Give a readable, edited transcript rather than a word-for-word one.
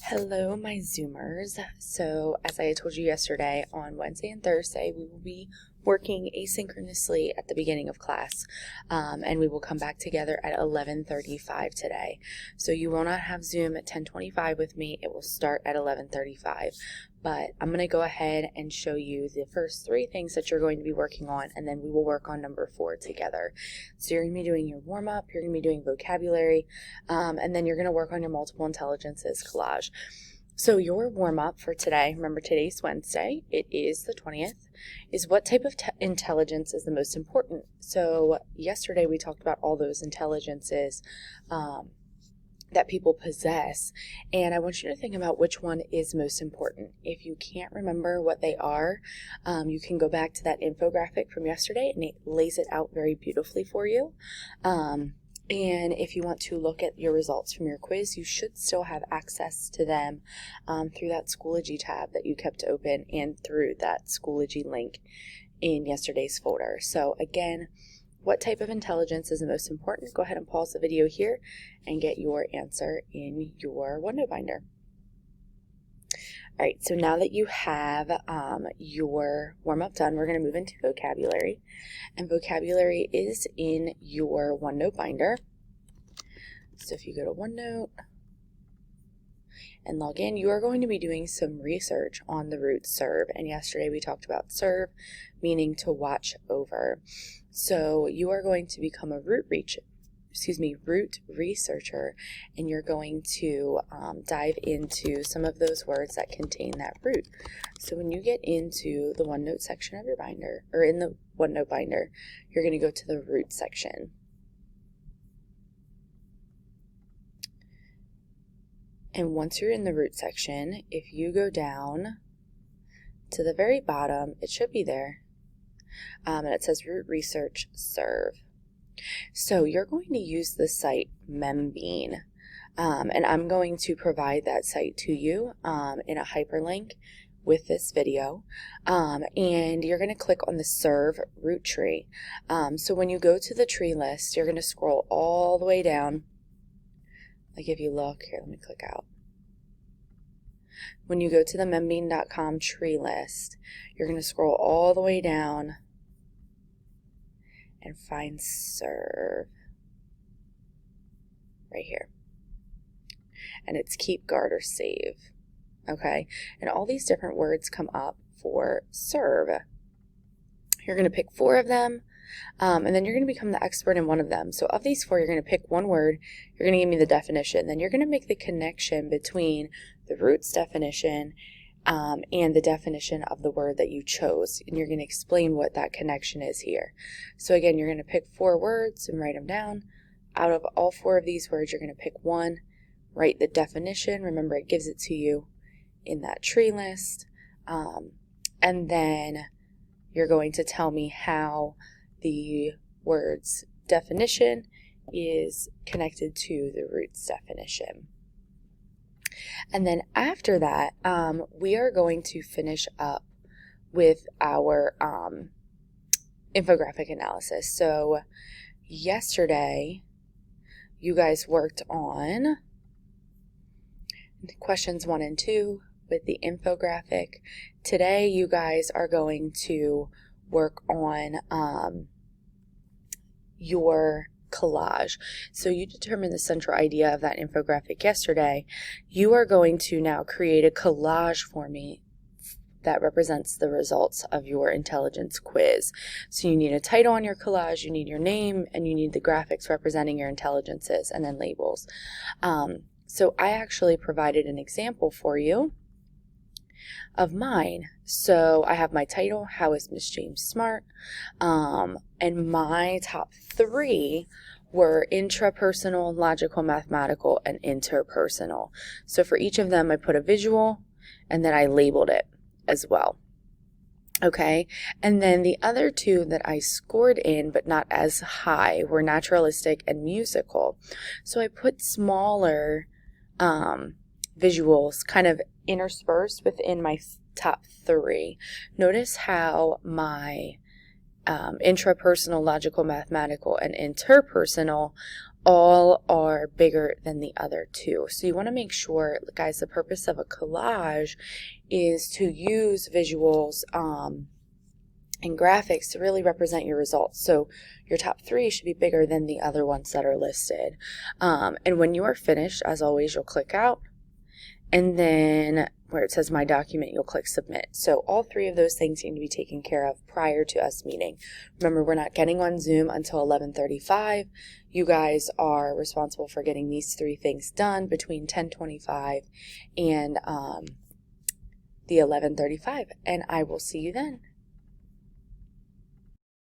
Hello, my Zoomers. So, as I told you yesterday, on Wednesday and Thursday, we will be working asynchronously at the beginning of class, and we will come back together at 11:35 today. So you will not have Zoom at 10:25 with me. It will start at 11:35. But I'm going to go ahead and show you the first three things that you're going to be working on, and then we will work on number 4 together. So you're going to be doing your warm-up, you're going to be doing vocabulary, and then you're going to work on your multiple intelligences collage. So your warm-up for today, remember today's Wednesday, it is the 20th, is what type of intelligence is the most important. So yesterday we talked about all those intelligences that people possess, and I want you to think about which one is most important. If you can't remember what they are, you can go back to that infographic from yesterday, and it lays it out very beautifully for you. And if you want to look at your results from your quiz, you should still have access to them through that Schoology tab that you kept open and through that Schoology link in yesterday's folder. So again, what type of intelligence is the most important? Go ahead and pause the video here and get your answer in your OneNote binder. All right, so now that you have your warm-up done, we're going to move into vocabulary. And vocabulary is in your OneNote binder. So if you go to OneNote and log in, you are going to be doing some research on the root serve. And yesterday we talked about serve, meaning to watch over. So you are going to become a root researcher, and you're going to dive into some of those words that contain that root. So when you get into the OneNote section of your binder, or in the OneNote binder, you're going to go to the root section. And once you're in the root section, if you go down to the very bottom, it should be there, and it says root research serve. So you're going to use the site Membean, and I'm going to provide that site to you in a hyperlink with this video, and you're going to click on the serve root tree. So when you go to the tree list, you're going to scroll all the way down. Like if you look here, let me click out. When you go to the membean.com tree list, you're going to scroll all the way down and find serve right here. And it's keep, guard, or save. Okay? And all these different words come up for serve. You're going to pick 4 of them, and then you're going to become the expert in one of them. So of these 4, you're going to pick one word, you're going to give me the definition, then you're going to make the connection between the root's definition and the definition of the word that you chose, and you're going to explain what that connection is here. So again, you're going to pick 4 words and write them down. Out of all 4 of these words, you're going to pick one, write the definition. Remember, it gives it to you in that tree list, and then you're going to tell me how the word's definition is connected to the root's definition. And then after that, we are going to finish up with our infographic analysis. So yesterday, you guys worked on questions 1 and 2 with the infographic. Today, you guys are going to work on your collage. So you determined the central idea of that infographic yesterday. You are going to now create a collage for me that represents the results of your intelligence quiz. So you need a title on your collage, you need your name, and you need the graphics representing your intelligences, and then labels. So I actually provided an example for you of mine. So I have my title, How is Miss James Smart? And my top 3 were intrapersonal, logical, mathematical, and interpersonal. So for each of them, I put a visual, and then I labeled it as well. Okay, and then the other 2 that I scored in, but not as high, were naturalistic and musical. So I put smaller visuals kind of interspersed within my top 3. Notice how my intrapersonal, logical, mathematical, and interpersonal all are bigger than the other two. So you want to make sure, guys, the purpose of a collage is to use visuals and graphics to really represent your results. So your top 3 should be bigger than the other ones that are listed. And when you are finished, as always, you'll click out, and then where it says My Document, you'll click Submit. So all 3 of those things need to be taken care of prior to us meeting. Remember, we're not getting on Zoom until 11:35. You guys are responsible for getting these 3 things done between 10:25 and the 11:35, and I will see you then.